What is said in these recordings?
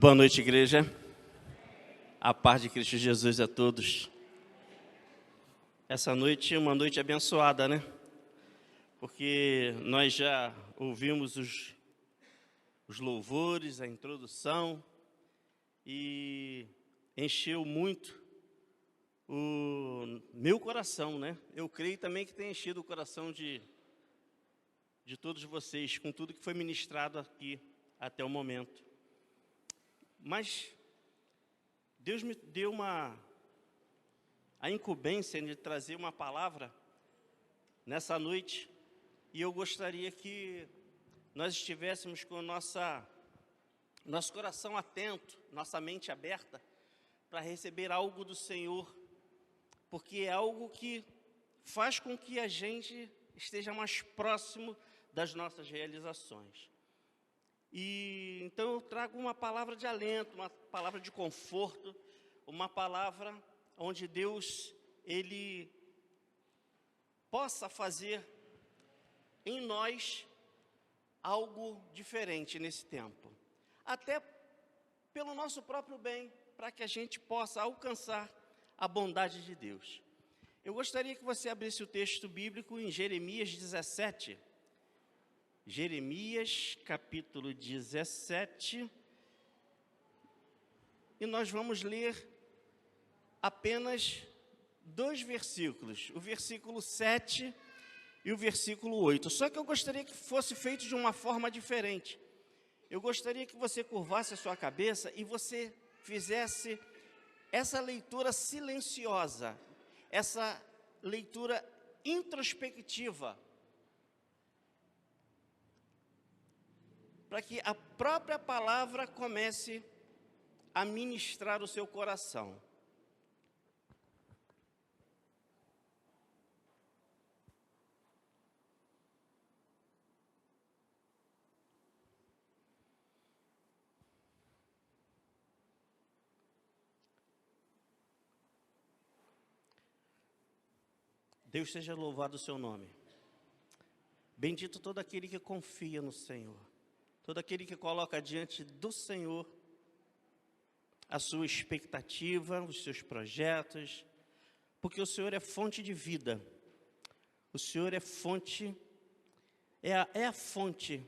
Boa noite, igreja. A paz de Cristo Jesus a todos. Essa noite é uma noite abençoada, né? Porque nós já ouvimos os louvores, a introdução, e encheu muito o meu coração, né? Eu creio também que tem enchido o coração de todos vocês, com tudo que foi ministrado aqui até o momento. Mas Deus me deu a incumbência de trazer uma palavra nessa noite, e eu gostaria que nós estivéssemos com nosso coração atento, nossa mente aberta, para receber algo do Senhor, porque é algo que faz com que a gente esteja mais próximo das nossas realizações. E então eu trago uma palavra de alento, uma palavra de conforto, uma palavra onde Deus, Ele possa fazer em nós algo diferente nesse tempo. Até pelo nosso próprio bem, para que a gente possa alcançar a bondade de Deus. Eu gostaria que você abrisse o texto bíblico em Jeremias 17. Jeremias, capítulo 17, e nós vamos ler apenas dois versículos, o versículo 7 e o versículo 8. Só que eu gostaria que fosse feito de uma forma diferente. Eu gostaria que você curvasse a sua cabeça e você fizesse essa leitura silenciosa, essa leitura introspectiva, para que a própria palavra comece a ministrar o seu coração. Deus seja louvado o seu nome. Bendito todo aquele que confia no Senhor. Todo aquele que coloca diante do Senhor a sua expectativa, os seus projetos, porque o Senhor é fonte de vida. O Senhor é fonte, é a fonte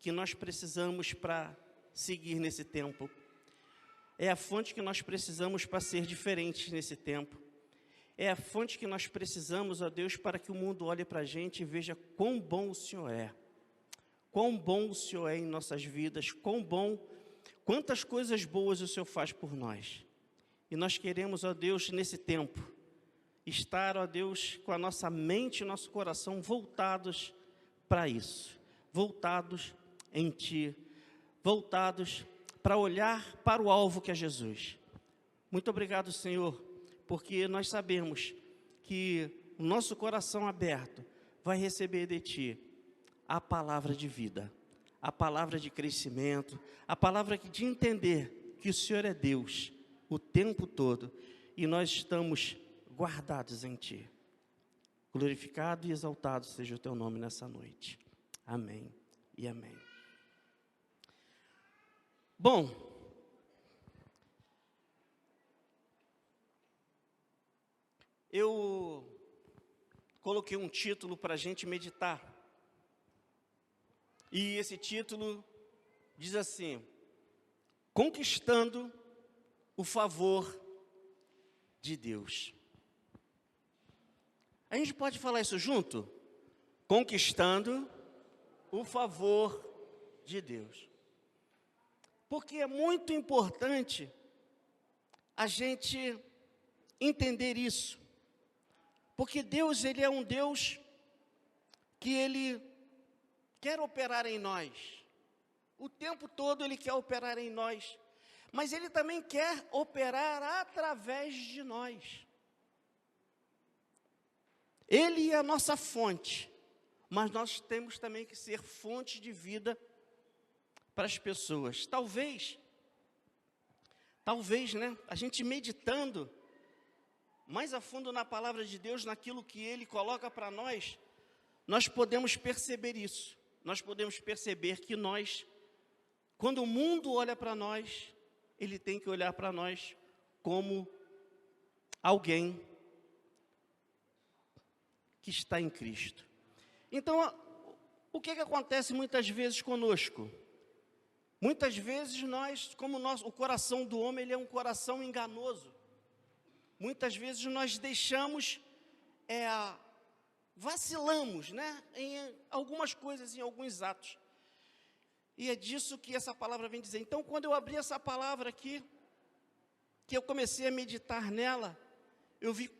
que nós precisamos para seguir nesse tempo. É a fonte que nós precisamos para ser diferentes nesse tempo. É a fonte que nós precisamos, ó Deus, para que o mundo olhe para a gente e veja quão bom o Senhor é. Quão bom o Senhor é em nossas vidas, quantas coisas boas o Senhor faz por nós. E nós queremos, ó Deus, nesse tempo, estar, ó Deus, com a nossa mente e nosso coração voltados para isso, voltados em Ti, voltados para olhar para o alvo que é Jesus. Muito obrigado, Senhor, porque nós sabemos que o nosso coração aberto vai receber de Ti a palavra de vida, a palavra de crescimento, a palavra de entender que o Senhor é Deus o tempo todo e nós estamos guardados em Ti. Glorificado e exaltado seja o Teu nome nessa noite. Amém e amém. Bom, eu coloquei um título para a gente meditar. E esse título diz assim: Conquistando o favor de Deus. A gente pode falar isso junto? Conquistando o favor de Deus. Porque é muito importante a gente entender isso. Porque Deus, Ele é um Deus que Ele quer operar em nós. O tempo todo Ele quer operar em nós. Mas Ele também quer operar através de nós. Ele é a nossa fonte. Mas nós temos também que ser fonte de vida para as pessoas. Talvez, né? A gente meditando mais a fundo na palavra de Deus, naquilo que Ele coloca para nós, nós podemos perceber isso. Nós podemos perceber que nós Quando o mundo olha para nós, ele tem que olhar para nós como alguém que está em Cristo. Então, o que acontece muitas vezes conosco? Muitas vezes nós, como o coração do homem, ele é um coração enganoso. Muitas vezes nós deixamos, vacilamos, né, em algumas coisas, em alguns atos. E é disso que essa palavra vem dizer. Então, quando eu abri essa palavra aqui, que eu comecei a meditar nela, eu vi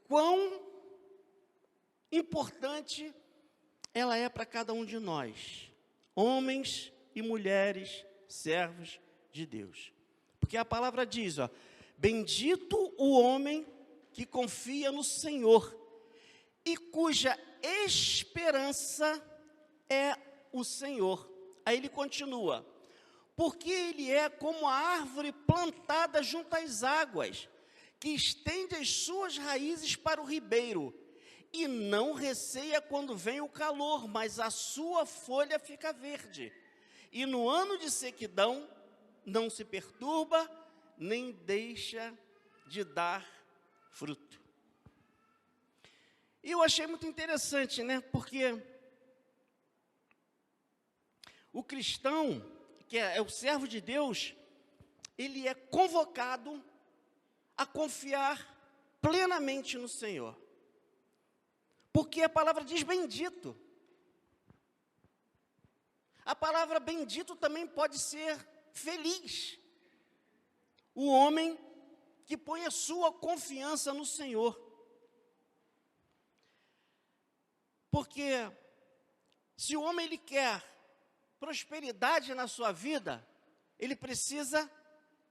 quão importante ela é para cada um de nós, homens e mulheres, servos de Deus. Porque a palavra diz, bendito o homem que confia no Senhor e cuja esperança é o Senhor. Aí ele continua, porque ele é como a árvore plantada junto às águas, que estende as suas raízes para o ribeiro, e não receia quando vem o calor, mas a sua folha fica verde. E no ano de sequidão, não se perturba, nem deixa de dar fruto. E eu achei muito interessante, né? Porque o cristão, que é o servo de Deus, ele é convocado a confiar plenamente no Senhor. Porque a palavra diz bendito. A palavra bendito também pode ser feliz. O homem que põe a sua confiança no Senhor. Porque se o homem ele quer prosperidade na sua vida, ele precisa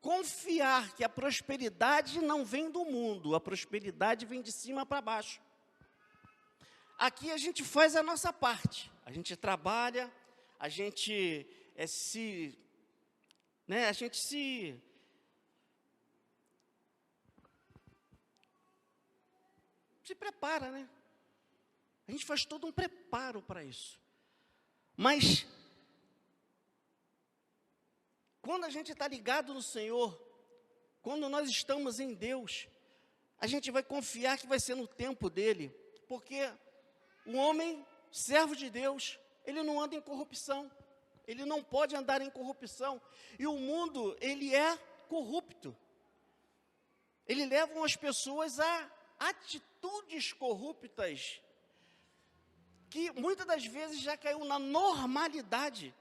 confiar que a prosperidade não vem do mundo, a prosperidade vem de cima para baixo. Aqui a gente faz a nossa parte, a gente trabalha, a gente se prepara, né? A gente faz todo um preparo para isso. Mas quando a gente está ligado no Senhor, quando nós estamos em Deus, a gente vai confiar que vai ser no tempo dEle, porque o homem, servo de Deus, ele não anda em corrupção, ele não pode andar em corrupção, e o mundo, ele é corrupto, ele leva as pessoas a atitudes corruptas, que muitas das vezes já caiu na normalidade,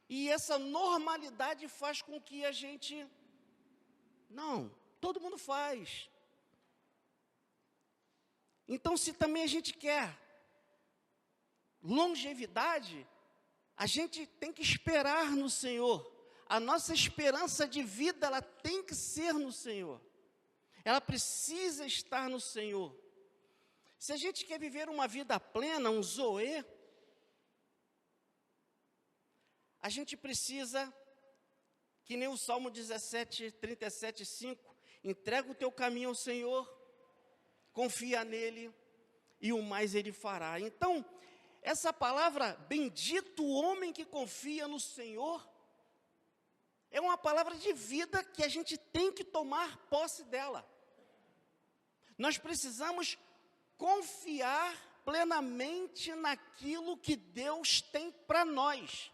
e essa normalidade faz com que a gente, todo mundo faz. Então, se também a gente quer longevidade, a gente tem que esperar no Senhor. A nossa esperança de vida, ela tem que ser no Senhor. Ela precisa estar no Senhor. Se a gente quer viver uma vida plena, um zoe, a gente precisa, que nem o Salmo 37:5, entrega o teu caminho ao Senhor, confia nele, e o mais ele fará. Então, essa palavra, bendito o homem que confia no Senhor, é uma palavra de vida que a gente tem que tomar posse dela. Nós precisamos confiar plenamente naquilo que Deus tem para nós.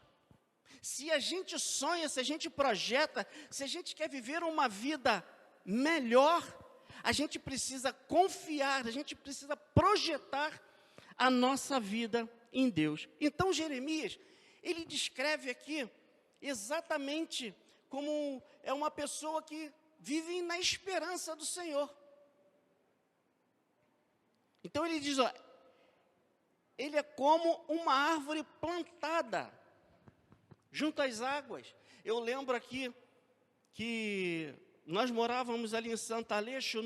Se a gente sonha, se a gente projeta, se a gente quer viver uma vida melhor, a gente precisa confiar, a gente precisa projetar a nossa vida em Deus. Então Jeremias, ele descreve aqui exatamente como é uma pessoa que vive na esperança do Senhor. Então ele diz, ele é como uma árvore plantada junto às águas. Eu lembro aqui que nós morávamos ali em Santo Aleixo,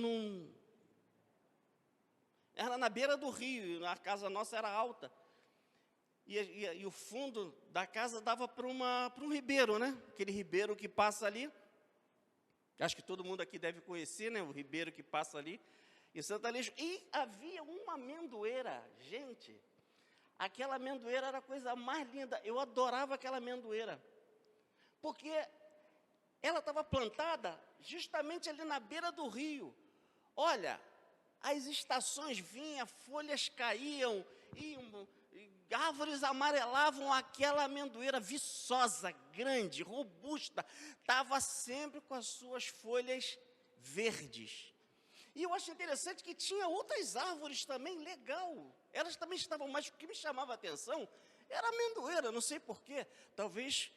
era na beira do rio, a casa nossa era alta. E o fundo da casa dava para um ribeiro, né? Aquele ribeiro que passa ali. Acho que todo mundo aqui deve conhecer, né? O ribeiro que passa ali em Santo Aleixo. E havia uma amendoeira. Gente, aquela amendoeira era a coisa mais linda. Eu adorava aquela amendoeira. porque ela estava plantada justamente ali na beira do rio. Olha, as estações vinham, folhas caíam, e árvores amarelavam, aquela amendoeira viçosa, grande, robusta, estava sempre com as suas folhas verdes. E eu acho interessante que tinha outras árvores também, legal. Elas também estavam, mas o que me chamava a atenção era a amendoeira, não sei porquê. Talvez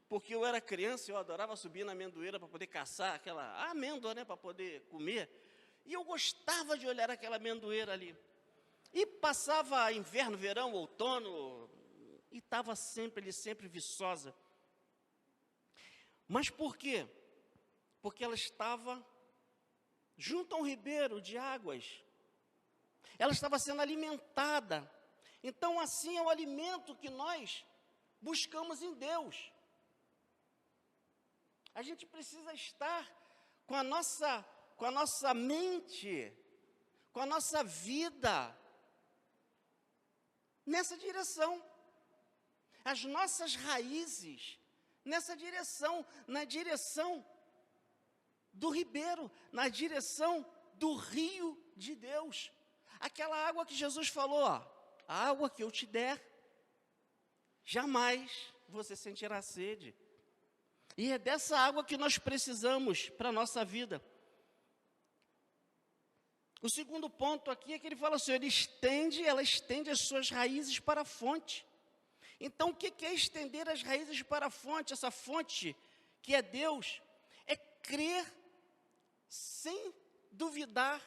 porque eu era criança, eu adorava subir na amendoeira para poder caçar aquela amêndoa, né, para poder comer. E eu gostava de olhar aquela amendoeira ali. E passava inverno, verão, outono, e estava sempre ali, sempre viçosa. Mas por quê? Porque ela estava junto a um ribeiro de águas. Ela estava sendo alimentada. Então, assim é o alimento que nós buscamos em Deus. A gente precisa estar com a nossa mente, com a nossa vida nessa direção. As nossas raízes nessa direção, na direção do ribeiro, na direção do rio de Deus. Aquela água que Jesus falou, ó, a água que eu te der, jamais você sentirá sede. E é dessa água que nós precisamos para a nossa vida. O segundo ponto aqui é que ele fala assim, ela estende as suas raízes para a fonte. Então, o que é estender as raízes para a fonte? Essa fonte que é Deus, é crer sem duvidar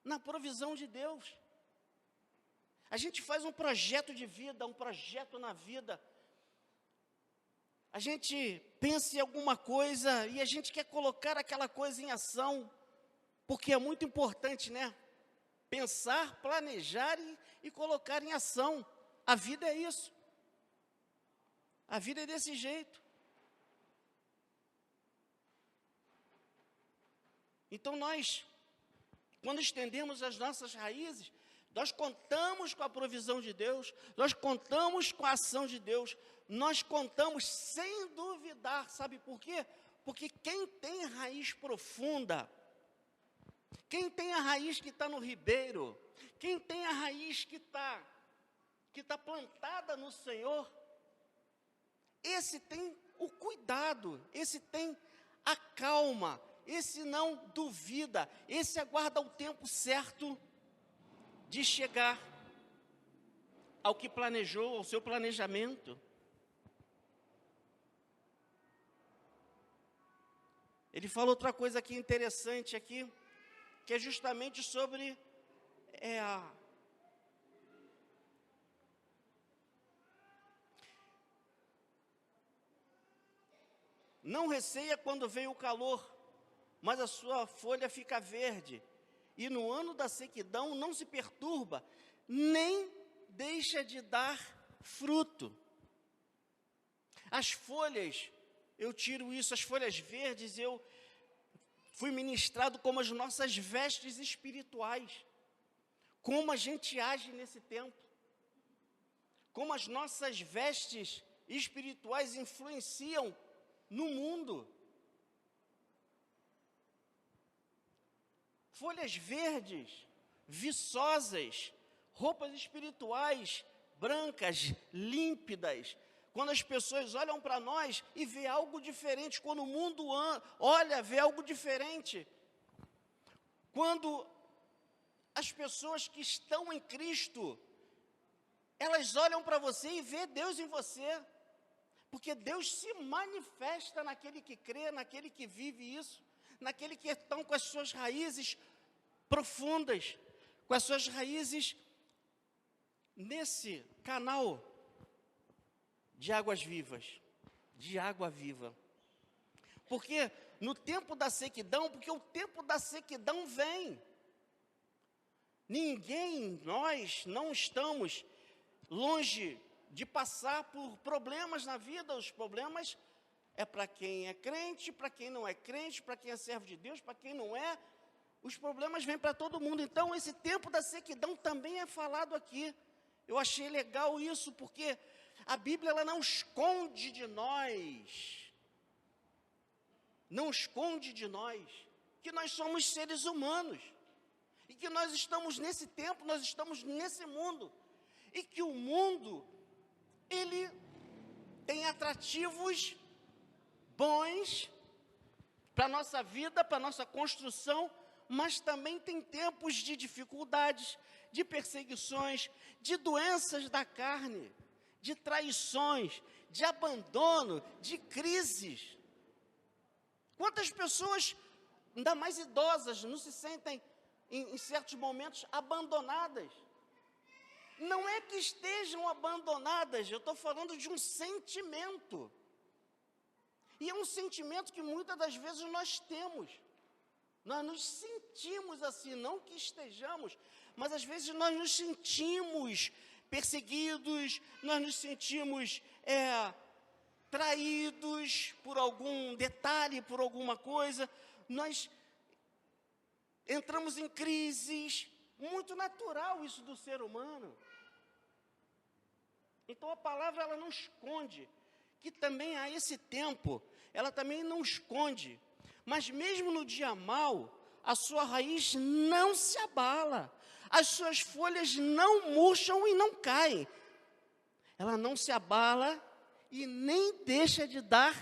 na provisão de Deus. A gente faz um projeto de vida, um projeto na vida. A gente pensa em alguma coisa e a gente quer colocar aquela coisa em ação, porque é muito importante, né? Pensar, planejar e colocar em ação. A vida é isso. A vida é desse jeito. Então nós, quando estendemos as nossas raízes, nós contamos com a provisão de Deus, nós contamos com a ação de Deus, nós contamos sem duvidar, sabe por quê? Porque quem tem raiz profunda, quem tem a raiz que está no ribeiro, quem tem a raiz que está plantada no Senhor, esse tem o cuidado, esse tem a calma, esse não duvida, esse aguarda o tempo certo de chegar ao que planejou, ao seu planejamento. Ele fala outra coisa aqui interessante aqui, que é justamente sobre não receia quando vem o calor, mas a sua folha fica verde, e no ano da sequidão não se perturba, nem deixa de dar fruto. As folhas, eu tiro isso, as folhas verdes, eu fui ministrado como as nossas vestes espirituais, como a gente age nesse tempo, como as nossas vestes espirituais influenciam no mundo. Folhas verdes, viçosas, roupas espirituais, brancas, límpidas. Quando as pessoas olham para nós e vê algo diferente, quando o mundo olha, vê algo diferente. Quando as pessoas que estão em Cristo, elas olham para você e vê Deus em você. Porque Deus se manifesta naquele que crê, naquele que vive isso, naquele que estão com as suas raízes profundas, com as suas raízes nesse canal de águas vivas, de água viva. Porque no tempo da sequidão, porque o tempo da sequidão vem. Nós não estamos longe de passar por problemas na vida. Os problemas é para quem é crente, para quem não é crente, para quem é servo de Deus, para quem não é. Os problemas vêm para todo mundo. Então, esse tempo da sequidão também é falado aqui. Eu achei legal isso, porque a Bíblia ela não esconde de nós não esconde de nós que nós somos seres humanos, e que nós estamos nesse tempo, nós estamos nesse mundo, e que o mundo, ele tem atrativos bons para a nossa vida, para a nossa construção, mas também tem tempos de dificuldades, de perseguições, de doenças da carne, de traições, de abandono, de crises. Quantas pessoas, ainda mais idosas, não se sentem, em certos momentos, abandonadas? Não é que estejam abandonadas, eu estou falando de um sentimento. E é um sentimento que muitas das vezes nós temos. Nós nos sentimos assim, não que estejamos, mas às vezes nós nos sentimos perseguidos, nós nos sentimos traídos por algum detalhe, por alguma coisa, nós entramos em crises, muito natural isso do ser humano. Então a palavra, ela não esconde que também há esse tempo, ela também não esconde, mas mesmo no dia mau, a sua raiz não se abala, as suas folhas não murcham e não caem, ela não se abala e nem deixa de dar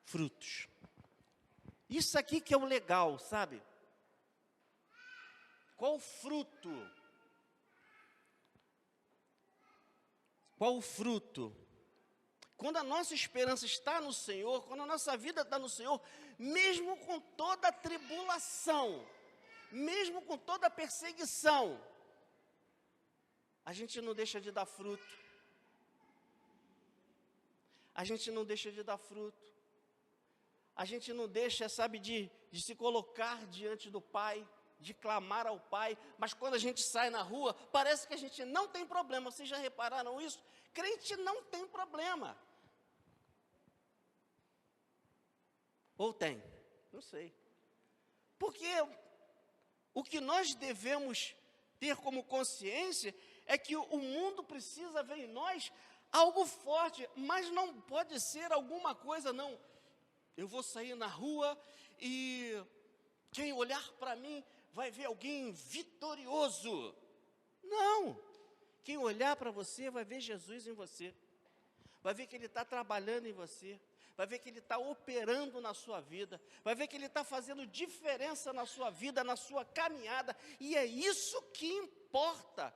frutos. Isso aqui que é o legal, sabe? Qual o fruto? Qual o fruto? Quando a nossa esperança está no Senhor, quando a nossa vida está no Senhor, mesmo com toda a tribulação, mesmo com toda a perseguição, a gente não deixa de dar fruto. A gente não deixa de dar fruto. A gente não deixa, sabe, de se colocar diante do Pai, de clamar ao Pai, mas quando a gente sai na rua, parece que a gente não tem problema. Vocês já repararam isso? Crente não tem problema. Ou tem? Não sei. Porque o que nós devemos ter como consciência é que o mundo precisa ver em nós algo forte, mas não pode ser alguma coisa, não. Eu vou sair na rua e quem olhar para mim vai ver alguém vitorioso. Não. Quem olhar para você vai ver Jesus em você. Vai ver que Ele está trabalhando em você. Vai ver que Ele está operando na sua vida, vai ver que Ele está fazendo diferença na sua vida, na sua caminhada, e é isso que importa.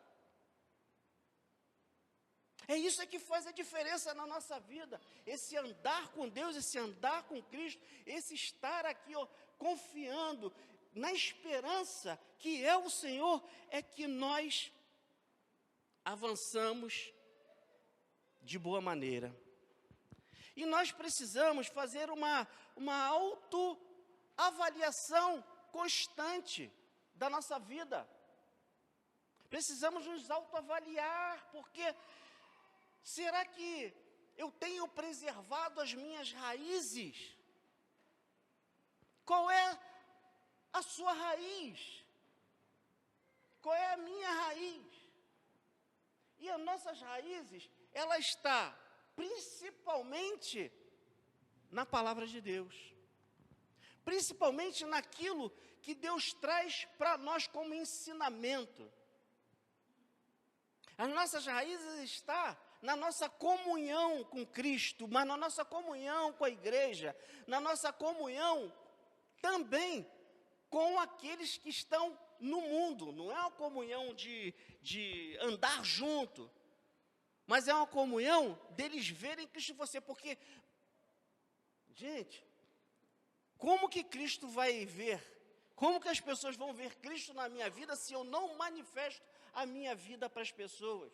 É isso que faz a diferença na nossa vida, esse andar com Deus, esse andar com Cristo, esse estar aqui, confiando na esperança que é o Senhor, é que nós avançamos de boa maneira. E nós precisamos fazer uma autoavaliação constante da nossa vida. Precisamos nos autoavaliar, porque será que eu tenho preservado as minhas raízes? Qual é a sua raiz? Qual é a minha raiz? E as nossas raízes, ela está principalmente na palavra de Deus, principalmente naquilo que Deus traz para nós como ensinamento. As nossas raízes estão na nossa comunhão com Cristo, mas na nossa comunhão com a igreja, na nossa comunhão também com aqueles que estão no mundo. Não é uma comunhão de andar junto, mas é uma comunhão deles verem Cristo em você, porque, gente, como que Cristo vai ver? Como que as pessoas vão ver Cristo na minha vida se eu não manifesto a minha vida para as pessoas?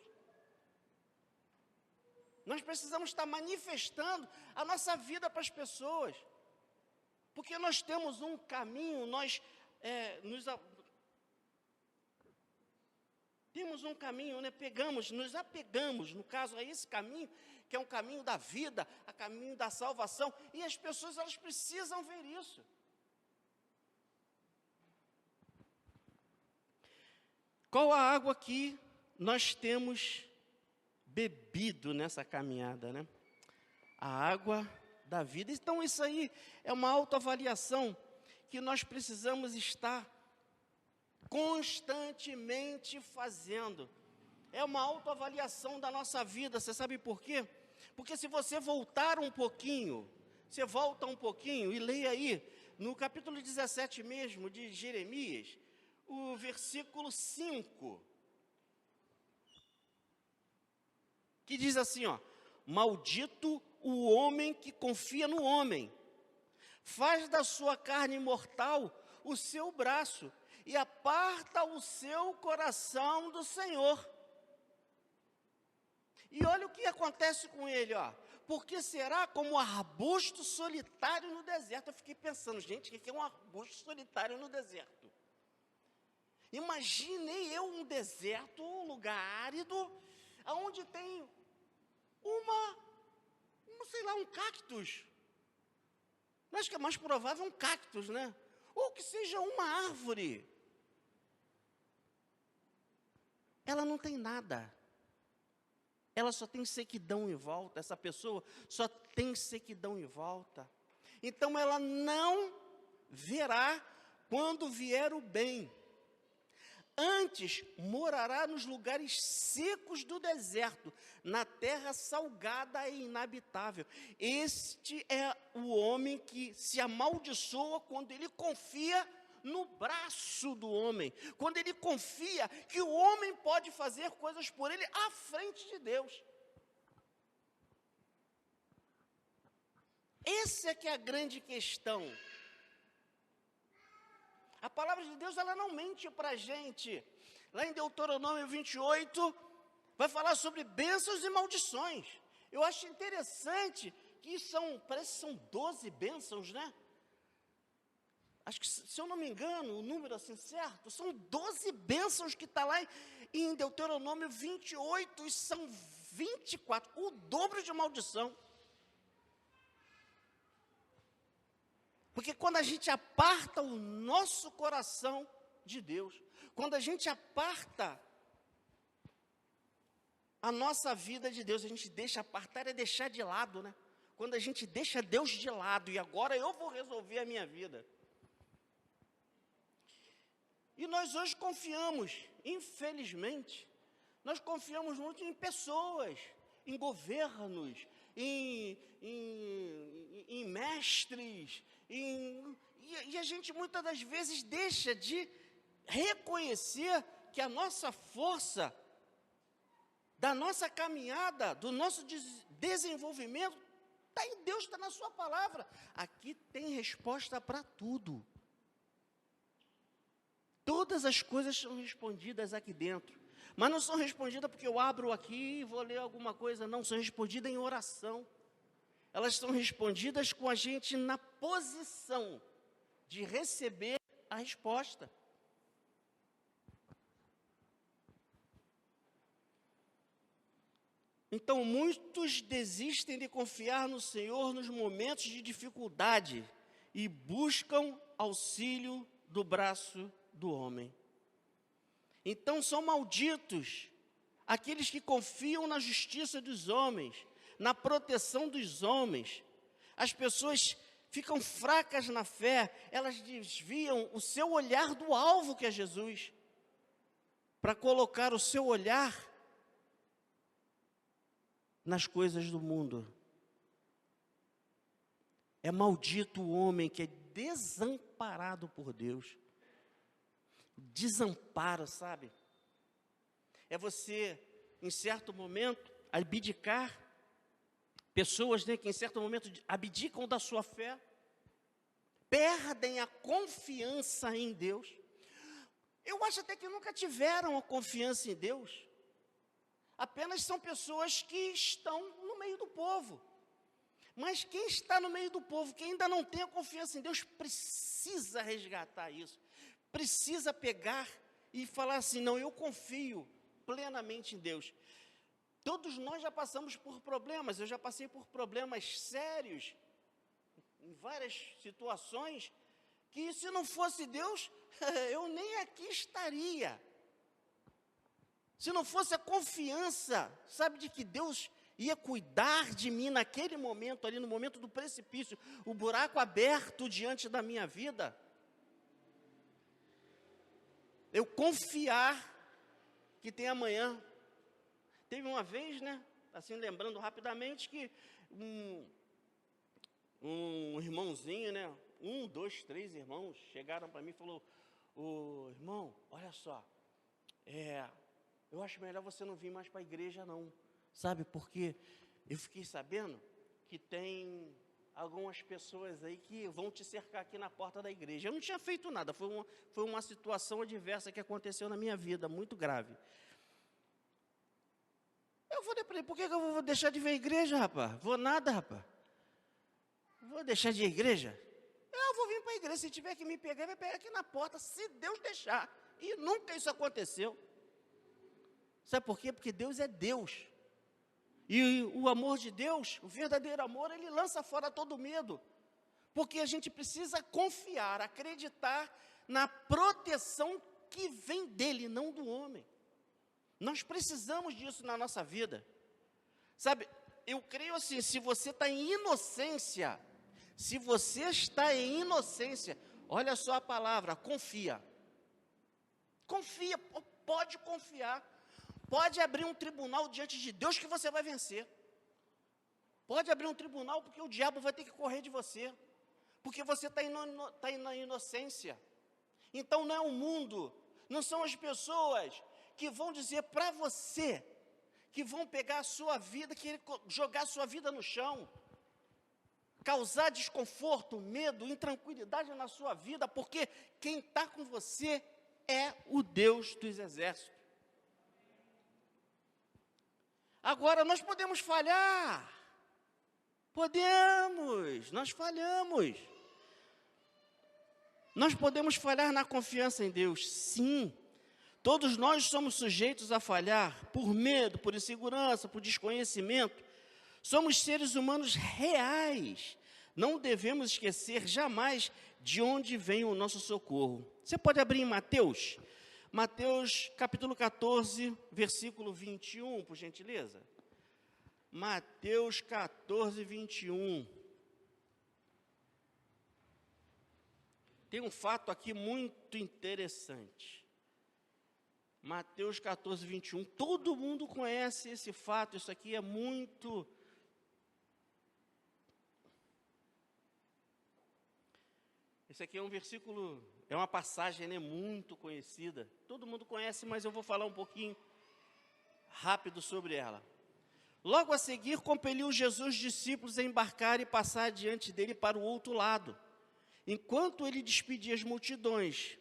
Nós precisamos estar manifestando a nossa vida para as pessoas, porque nós temos um caminho, temos um caminho, nos apegamos, no caso, a esse caminho, que é um caminho da vida, a caminho da salvação, e as pessoas, elas precisam ver isso. Qual a água que nós temos bebido nessa caminhada, né? A água da vida. Então, isso aí é uma autoavaliação que nós precisamos estar constantemente fazendo. É uma autoavaliação da nossa vida. Você sabe por quê? Porque se você voltar um pouquinho, você volta um pouquinho e leia aí, no capítulo 17 mesmo, de Jeremias, o versículo 5, que diz assim, ó: maldito o homem que confia no homem, faz da sua carne mortal o seu braço e aparta o seu coração do Senhor. E olha o que acontece com ele, ó. Porque será como um arbusto solitário no deserto. Eu fiquei pensando, gente, o que é um arbusto solitário no deserto? Imaginei eu um deserto, um lugar árido, onde tem sei lá, um cactus. Acho que é mais provável um cactus, né? Ou que seja uma árvore. Ela não tem nada. Ela só tem sequidão em volta. Essa pessoa só tem sequidão em volta. Então ela não verá quando vier o bem. Antes morará nos lugares secos do deserto, na terra salgada e inabitável. Este é o homem que se amaldiçoa quando ele confia no braço do homem, quando ele confia que o homem pode fazer coisas por ele à frente de Deus. Essa é que é a grande questão. A palavra de Deus, ela não mente para a gente. Lá em Deuteronômio 28, vai falar sobre bênçãos e maldições. Eu acho interessante que parece que são 12 bênçãos, né? Acho que, se eu não me engano, o número assim certo, são 12 bênçãos que está lá em Deuteronômio 28, e são 24, o dobro de maldição. Porque quando a gente aparta o nosso coração de Deus, quando a gente aparta a nossa vida de Deus, a gente deixa apartar, é deixar de lado, né? Quando a gente deixa Deus de lado, e agora eu vou resolver a minha vida. E nós hoje confiamos, infelizmente, nós confiamos muito em pessoas, em governos, em mestres, e a gente muitas das vezes deixa de reconhecer que a nossa força, da nossa caminhada, do nosso desenvolvimento, está em Deus, está na sua palavra. Aqui tem resposta para tudo. Todas as coisas são respondidas aqui dentro. Mas não são respondidas porque eu abro aqui e vou ler alguma coisa, não. São respondidas em oração. Elas são respondidas com a gente na posição de receber a resposta. Então, muitos desistem de confiar no Senhor nos momentos de dificuldade e buscam auxílio do braço do homem. Então, são malditos aqueles que confiam na justiça dos homens, na proteção dos homens. As pessoas ficam fracas na fé, elas desviam o seu olhar do alvo que é Jesus, para colocar o seu olhar nas coisas do mundo. É maldito o homem que é desamparado por Deus. Desamparo, sabe? É você, em certo momento, abdicar. Pessoas, né, que em certo momento abdicam da sua fé, perdem a confiança em Deus. Eu acho até que nunca tiveram a confiança em Deus. Apenas são pessoas que estão no meio do povo. Mas quem está no meio do povo, quem ainda não tem a confiança em Deus, precisa resgatar isso. Precisa pegar e falar assim, não, eu confio plenamente em Deus. Todos nós já passamos por problemas, eu já passei por problemas sérios, em várias situações, que se não fosse Deus, eu nem aqui estaria. Se não fosse a confiança, sabe, de que Deus ia cuidar de mim naquele momento, ali no momento do precipício, o buraco aberto diante da minha vida. Eu confiar que tem amanhã. Teve uma vez, né, assim, lembrando rapidamente, que um irmãozinho, né, 1, 2, 3 irmãos, chegaram para mim e falou: ô, irmão, olha só, eu acho melhor você não vir mais para a igreja não, sabe, porque eu fiquei sabendo que tem algumas pessoas aí que vão te cercar aqui na porta da igreja. Eu não tinha feito nada, foi uma situação adversa que aconteceu na minha vida, muito grave. Eu falei para ele: por que eu vou deixar de ver a igreja, rapaz? Vou nada, rapaz. Vou deixar de ir à igreja? Eu vou vir para a igreja, se tiver que me pegar, vai pegar aqui na porta, se Deus deixar. E nunca isso aconteceu. Sabe por quê? Porque Deus é Deus. E o amor de Deus, o verdadeiro amor, ele lança fora todo medo. Porque a gente precisa confiar, acreditar na proteção que vem dele, não do homem. Nós precisamos disso na nossa vida. Sabe, eu creio assim, se você está em inocência, olha só a palavra, confia. Confia, pode confiar. Pode abrir um tribunal diante de Deus que você vai vencer. Pode abrir um tribunal porque o diabo vai ter que correr de você. Porque você está na inocência. Então não é o mundo, não são as pessoas que vão dizer para você, que vão pegar a sua vida, que jogar a sua vida no chão, causar desconforto, medo, intranquilidade na sua vida, porque quem está com você é o Deus dos exércitos. Agora, nós podemos falhar, nós falhamos. Nós podemos falhar na confiança em Deus, sim. Todos nós somos sujeitos a falhar, por medo, por insegurança, por desconhecimento. Somos seres humanos reais. Não devemos esquecer jamais de onde vem o nosso socorro. Você pode abrir em Mateus? Mateus capítulo 14, versículo 21, por gentileza. Mateus 14, 21. Tem um fato aqui muito interessante. Mateus 14, 21. Todo mundo conhece esse fato, isso aqui é muito... Esse aqui é um versículo, é uma passagem, né, muito conhecida. Todo mundo conhece, mas eu vou falar um pouquinho rápido sobre ela. Logo a seguir, compeliu Jesus os discípulos a embarcar e passar diante dele para o outro lado, enquanto ele despedia as multidões.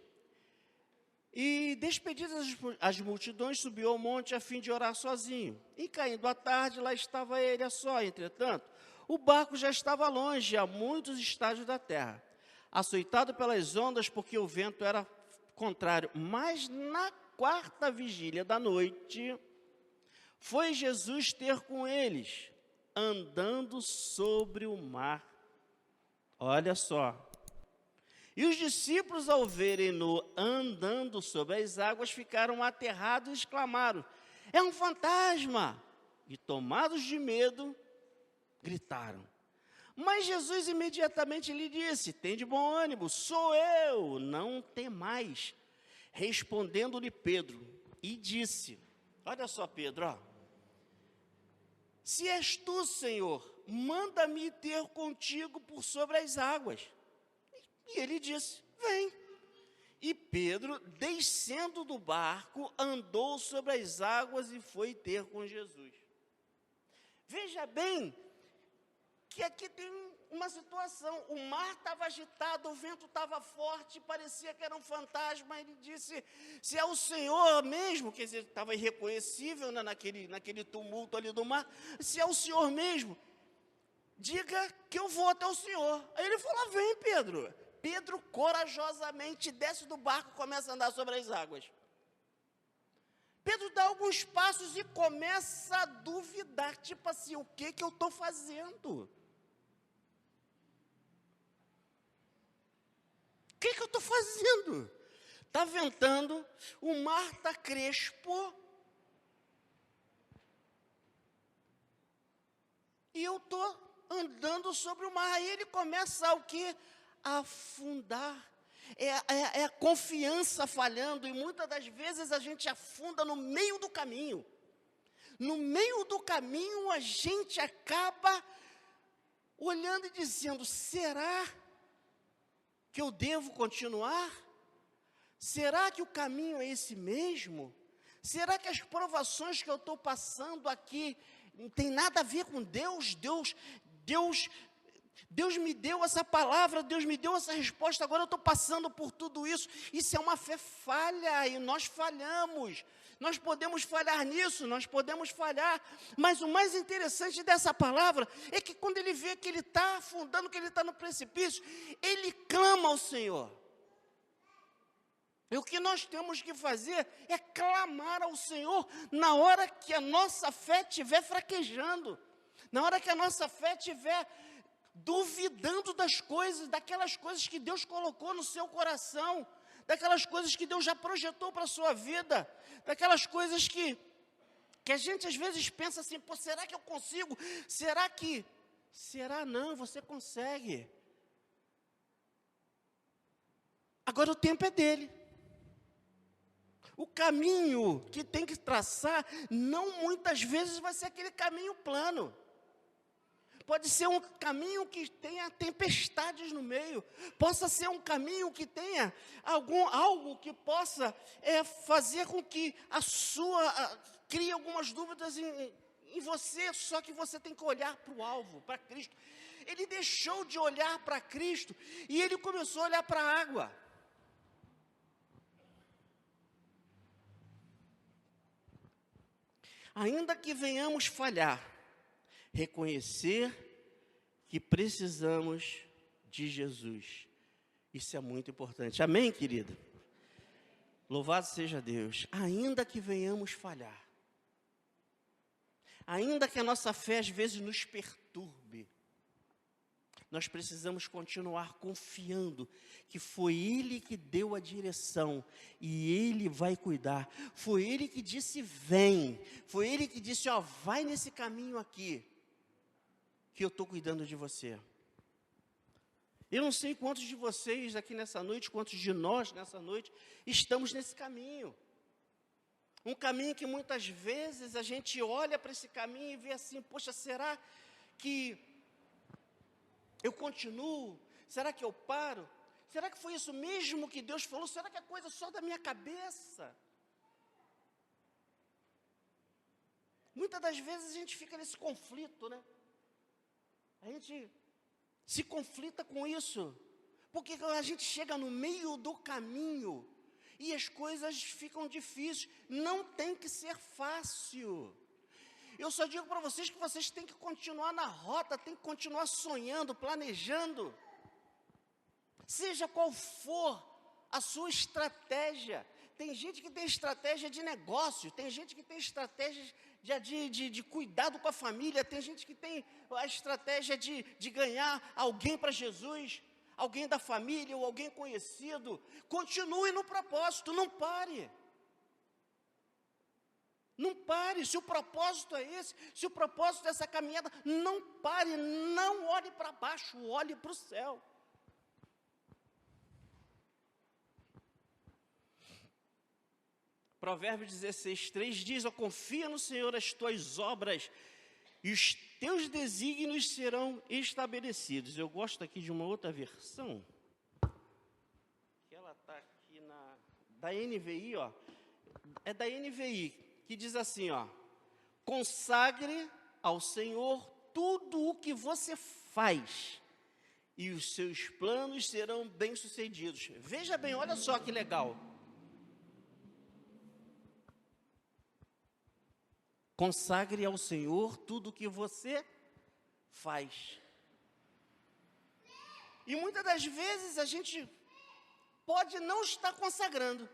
E, despedidas as multidões, subiu ao monte a fim de orar sozinho. E, caindo a tarde, lá estava ele a só. Entretanto, o barco já estava longe, a muitos estádios da terra, açoitado pelas ondas, porque o vento era contrário. Mas, na quarta vigília da noite, foi Jesus ter com eles, andando sobre o mar. Olha só. E os discípulos, ao verem-no andando sobre as águas, ficaram aterrados e exclamaram: é um fantasma! E, tomados de medo, gritaram. Mas Jesus imediatamente lhe disse: tende bom ânimo, sou eu, não temais. Respondendo-lhe Pedro, e disse: olha só, Pedro, ó, se és tu, Senhor, manda-me ter contigo por sobre as águas. E ele disse: vem. E Pedro, descendo do barco, andou sobre as águas e foi ter com Jesus. Veja bem que aqui tem uma situação. O mar estava agitado, o vento estava forte, parecia que era um fantasma. Ele disse: se é o Senhor mesmo, quer dizer, estava irreconhecível, né, naquele tumulto ali do mar, se é o Senhor mesmo, diga que eu vou até o Senhor. Aí ele falou: vem, Pedro. Pedro corajosamente desce do barco e começa a andar sobre as águas. Pedro dá alguns passos e começa a duvidar, tipo assim, o que eu estou fazendo? O que eu estou fazendo? Está ventando, o mar está crespo. E eu estou andando sobre o mar. Aí ele começa o quê? A afundar. É a confiança falhando. E muitas das vezes a gente afunda no meio do caminho. No meio do caminho a gente acaba olhando e dizendo: será que eu devo continuar? Será que o caminho é esse mesmo? Será que as provações que eu estou passando aqui não tem nada a ver com Deus? Deus me deu essa palavra, Deus me deu essa resposta, agora eu estou passando por tudo isso. Isso é uma fé falha e nós falhamos. Nós podemos falhar nisso, nós podemos falhar. Mas o mais interessante dessa palavra é que quando ele vê que ele está afundando, que ele está no precipício, ele clama ao Senhor. E o que nós temos que fazer é clamar ao Senhor na hora que a nossa fé estiver fraquejando, na hora que a nossa fé estiver duvidando das coisas, daquelas coisas que Deus colocou no seu coração, daquelas coisas que Deus já projetou para a sua vida, daquelas coisas que a gente às vezes pensa assim: pô, será que eu consigo? Será não, você consegue. Agora o tempo é dele. O caminho que tem que traçar, não muitas vezes vai ser aquele caminho plano. Pode ser um caminho que tenha tempestades no meio. Possa ser um caminho que tenha algo que possa fazer com que crie algumas dúvidas em você. Só que você tem que olhar para o alvo, para Cristo. Ele deixou de olhar para Cristo e ele começou a olhar para a água. Ainda que venhamos falhar, reconhecer que precisamos de Jesus. Isso é muito importante. Amém, querida? Louvado seja Deus. Ainda que venhamos falhar, ainda que a nossa fé às vezes nos perturbe, nós precisamos continuar confiando que foi Ele que deu a direção e Ele vai cuidar. Foi Ele que disse: vem. Foi Ele que disse: ó, vai nesse caminho aqui, que eu estou cuidando de você. Eu não sei quantos de vocês aqui nessa noite, quantos de nós nessa noite, estamos nesse caminho. Um caminho que muitas vezes a gente olha para esse caminho e vê assim: poxa, será que eu continuo? Será que eu paro? Será que foi isso mesmo que Deus falou? Será que é coisa só da minha cabeça? Muitas das vezes a gente fica nesse conflito, né? A gente se conflita com isso, porque a gente chega no meio do caminho e as coisas ficam difíceis. Não tem que ser fácil. Eu só digo para vocês que vocês têm que continuar na rota, têm que continuar sonhando, planejando. Seja qual for a sua estratégia. Tem gente que tem estratégia de negócio, tem gente que tem estratégia de cuidado com a família, tem gente que tem a estratégia de ganhar alguém para Jesus, alguém da família ou alguém conhecido. Continue no propósito, não pare. Não pare, se o propósito é esse, se o propósito dessa caminhada, não pare, não olhe para baixo, olhe para o céu. Provérbios 16:3 diz: ó, confia no Senhor as tuas obras e os teus desígnios serão estabelecidos. Eu gosto aqui de uma outra versão, que ela está aqui da NVI, ó, é da NVI, que diz assim, ó: consagre ao Senhor tudo o que você faz, e os seus planos serão bem-sucedidos. Veja bem, olha só que legal. Consagre ao Senhor tudo o que você faz. E muitas das vezes a gente pode não estar consagrando.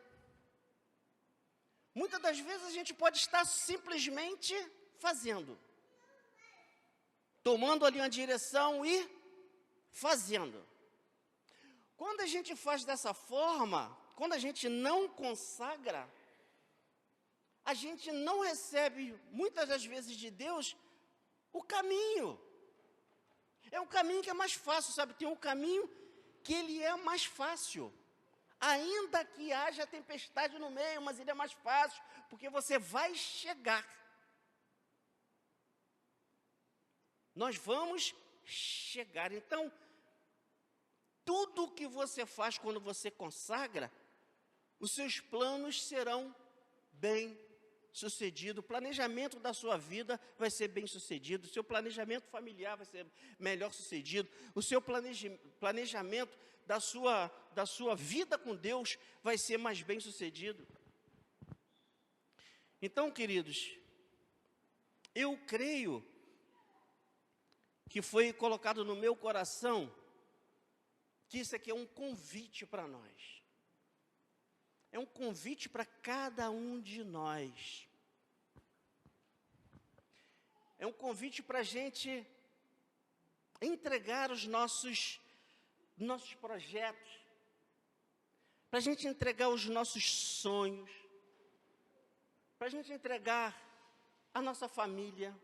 Muitas das vezes a gente pode estar simplesmente fazendo. Tomando ali uma direção e fazendo. Quando a gente faz dessa forma, quando a gente não consagra, a gente não recebe, muitas das vezes de Deus, o caminho. É um caminho que é mais fácil, sabe? Tem um caminho que ele é mais fácil. Ainda que haja tempestade no meio, mas ele é mais fácil, porque você vai chegar. Nós vamos chegar. Então, tudo o que você faz quando você consagra, os seus planos serão bem-sucedidos. O planejamento da sua vida vai ser bem-sucedido. O seu planejamento familiar vai ser melhor-sucedido. O seu planejamento da sua vida com Deus vai ser mais bem-sucedido. Então, queridos, eu creio que foi colocado no meu coração que isso aqui é um convite para nós. É um convite para cada um de nós. É um convite para a gente entregar os nossos projetos, para a gente entregar os nossos sonhos, para a gente entregar a nossa família,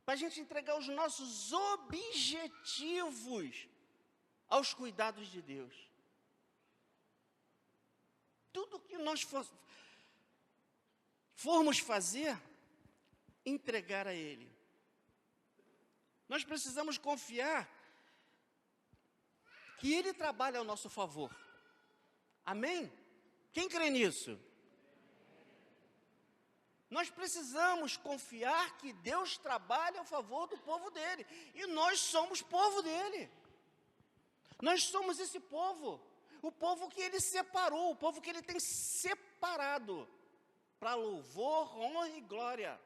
para a gente entregar os nossos objetivos aos cuidados de Deus. Tudo que nós formos fazer, entregar a Ele. Nós precisamos confiar que Ele trabalha ao nosso favor. Amém? Quem crê nisso? Nós precisamos confiar que Deus trabalha a favor do povo dele. E nós somos povo dele. Nós somos esse povo. O povo que ele separou, o povo que ele tem separado para louvor, honra e glória.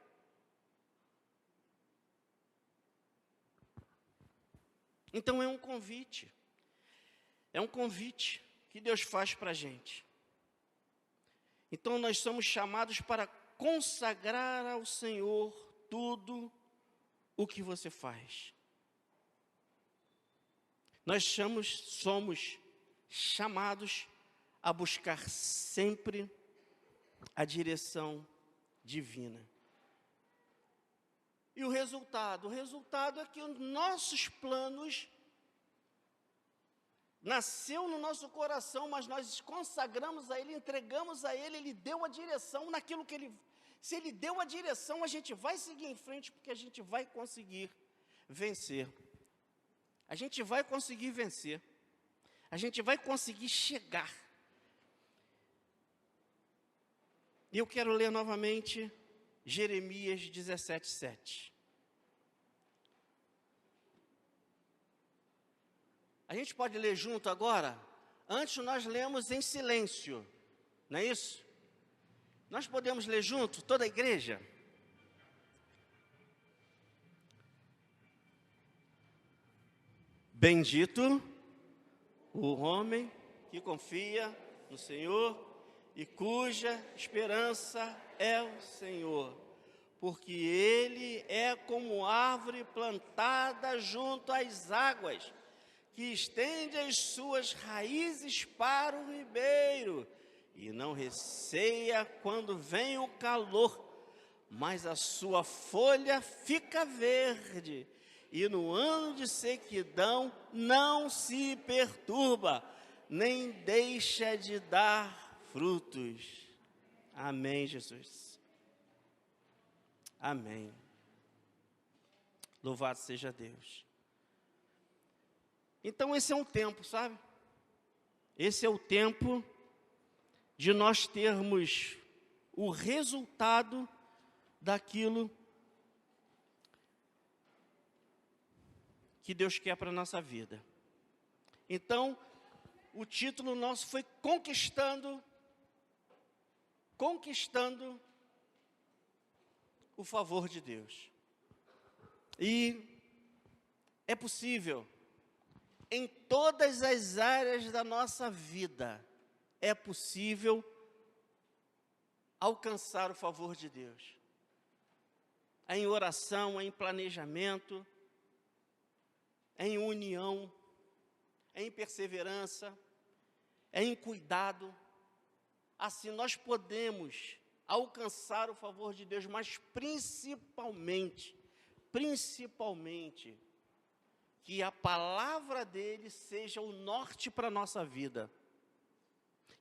Então é um convite que Deus faz para a gente. Então nós somos chamados para consagrar ao Senhor tudo o que você faz. Nós somos chamados a buscar sempre a direção divina. E o resultado é que os nossos planos nasceu no nosso coração, mas nós consagramos a Ele, entregamos a Ele, Ele deu a direção naquilo que Ele... Se Ele deu a direção, a gente vai seguir em frente, porque a gente vai conseguir vencer. A gente vai conseguir vencer. A gente vai conseguir chegar. E eu quero ler novamente Jeremias 17:7. A gente pode ler junto agora? Antes nós lemos em silêncio, não é isso? Nós podemos ler junto, toda a igreja? Bendito o homem que confia no Senhor e cuja esperança é o Senhor, porque ele é como árvore plantada junto às águas, que estende as suas raízes para o ribeiro, e não receia quando vem o calor, mas a sua folha fica verde, e no ano de sequidão não se perturba, nem deixa de dar frutos. Amém, Jesus. Amém. Louvado seja Deus. Então esse é um tempo, sabe? Esse é o tempo de nós termos o resultado daquilo que Deus quer para a nossa vida. Então, o título nosso foi Conquistando o favor de Deus. E é possível, em todas as áreas da nossa vida, é possível alcançar o favor de Deus. Em oração, em planejamento, em união, em perseverança, em cuidado. Assim nós podemos alcançar o favor de Deus, mas principalmente, que a palavra dele seja o norte para a nossa vida.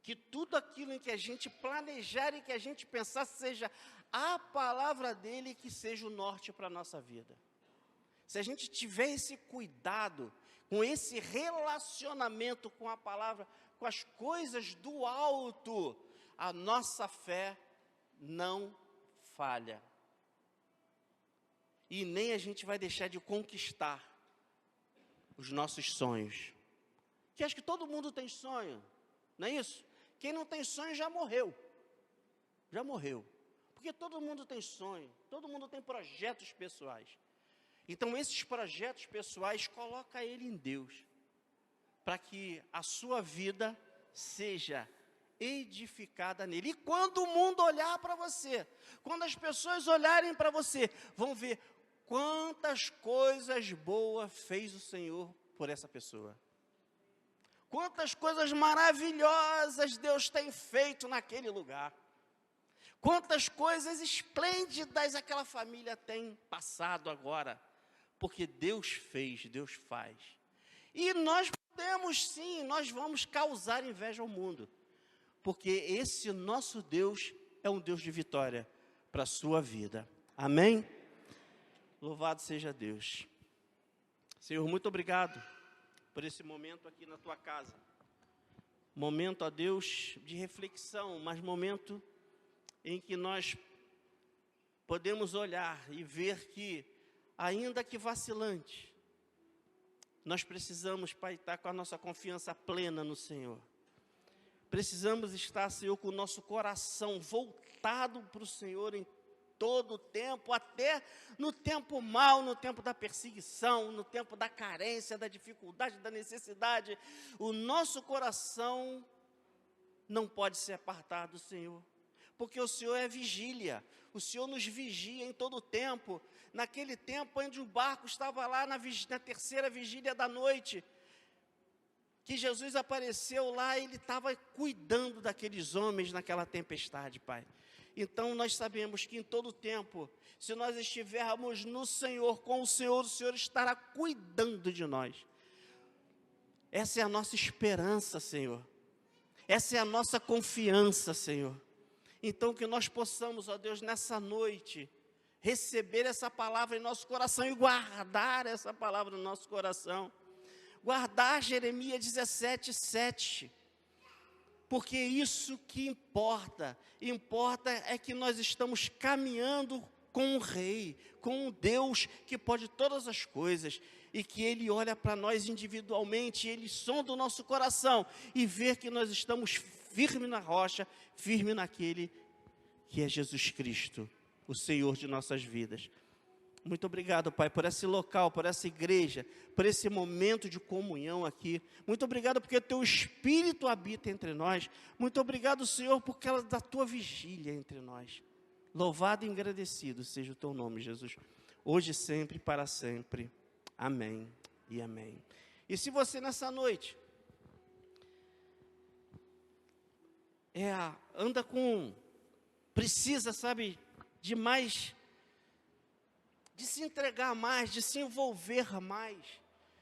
Que tudo aquilo em que a gente planejar e que a gente pensar seja a palavra dele que seja o norte para a nossa vida. Se a gente tiver esse cuidado, com esse relacionamento com a palavra, com as coisas do alto, a nossa fé não falha. E nem a gente vai deixar de conquistar os nossos sonhos. Que acho que todo mundo tem sonho, não é isso? Quem não tem sonho já morreu. Já morreu. Porque todo mundo tem sonho, todo mundo tem projetos pessoais. Então esses projetos pessoais, coloca ele em Deus, para que a sua vida seja edificada nele. E quando o mundo olhar para você, quando as pessoas olharem para você, vão ver quantas coisas boas fez o Senhor por essa pessoa. Quantas coisas maravilhosas Deus tem feito naquele lugar. Quantas coisas esplêndidas aquela família tem passado agora. Porque Deus fez, Deus faz. E nós podemos sim, nós vamos causar inveja ao mundo. Porque esse nosso Deus é um Deus de vitória para a sua vida. Amém? Louvado seja Deus. Senhor, muito obrigado por esse momento aqui na tua casa. Momento, ó Deus, de reflexão, mas momento em que nós podemos olhar e ver que, ainda que vacilante, nós precisamos, Pai, estar com a nossa confiança plena no Senhor. Precisamos estar, Senhor, com o nosso coração voltado para o Senhor em todo o tempo, até no tempo mau, no tempo da perseguição, no tempo da carência, da dificuldade, da necessidade. O nosso coração não pode se apartar do Senhor, porque o Senhor é vigília, o Senhor nos vigia em todo o tempo. Naquele tempo onde o barco estava lá na terceira vigília da noite, que Jesus apareceu lá, ele estava cuidando daqueles homens naquela tempestade, Pai. Então nós sabemos que em todo tempo, se nós estivermos no Senhor, com o Senhor estará cuidando de nós. Essa é a nossa esperança, Senhor. Essa é a nossa confiança, Senhor. Então que nós possamos, ó Deus, nessa noite, receber essa palavra em nosso coração e guardar essa palavra no nosso coração. Guardar Jeremias 17:7. Porque isso que importa é que nós estamos caminhando com um rei, com um Deus que pode todas as coisas, e que Ele olha para nós individualmente, Ele sonda o nosso coração, e vê que nós estamos firmes na rocha, firmes naquele que é Jesus Cristo, o Senhor de nossas vidas. Muito obrigado, Pai, por esse local, por essa igreja, por esse momento de comunhão aqui. Muito obrigado porque o Teu Espírito habita entre nós. Muito obrigado, Senhor, por causa da Tua vigília entre nós. Louvado e agradecido seja o Teu nome, Jesus. Hoje, sempre, para sempre. Amém e amém. E se você nessa noite anda precisa, sabe, de mais, de se entregar mais, de se envolver mais.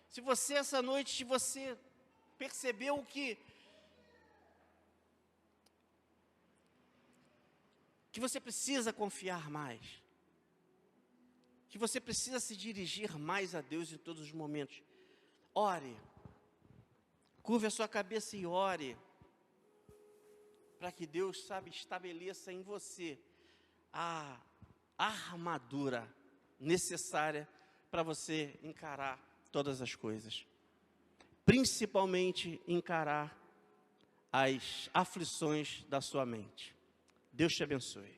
Se você essa noite, você percebeu que você precisa confiar mais, que você precisa se dirigir mais a Deus em todos os momentos, ore, curve a sua cabeça e ore, para que Deus, sabe, estabeleça em você a armadura necessária para você encarar todas as coisas. Principalmente encarar as aflições da sua mente. Deus te abençoe.